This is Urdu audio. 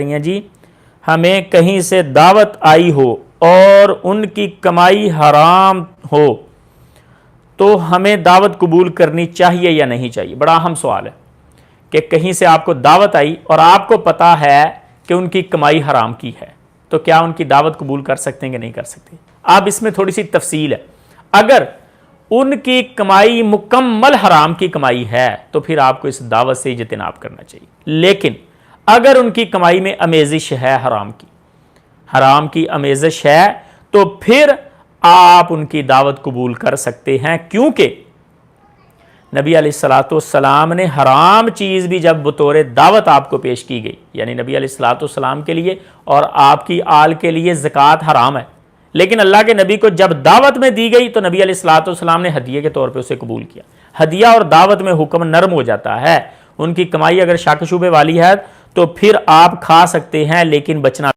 جی ہمیں کہیں سے دعوت آئی ہو اور ان کی کمائی حرام ہو تو ہمیں دعوت قبول کرنی چاہیے یا نہیں چاہیے؟ بڑا اہم سوال ہے کہ کہیں سے آپ کو دعوت آئی اور آپ کو پتا ہے کہ ان کی کمائی حرام کی ہے، تو کیا ان کی دعوت قبول کر سکتے ہیں کہ نہیں کر سکتے؟ اب اس میں تھوڑی سی تفصیل ہے۔ اگر ان کی کمائی مکمل حرام کی کمائی ہے تو پھر آپ کو اس دعوت سے اجتناب کرنا چاہیے، لیکن اگر ان کی کمائی میں آمیزش ہے، حرام کی آمیزش ہے، تو پھر آپ ان کی دعوت قبول کر سکتے ہیں، کیونکہ نبی علیہ الصلوۃ والسلام نے حرام چیز بھی جب بطور دعوت آپ کو پیش کی گئی، یعنی نبی علیہ الصلوۃ والسلام کے لیے اور آپ کی آل کے لیے زکوٰۃ حرام ہے، لیکن اللہ کے نبی کو جب دعوت میں دی گئی تو نبی علیہ الصلوۃ والسلام نے ہدیے کے طور پہ اسے قبول کیا۔ ہدیہ اور دعوت میں حکم نرم ہو جاتا ہے۔ ان کی کمائی اگر شک شبے والی ہے تو پھر آپ کھا سکتے ہیں، لیکن بچنا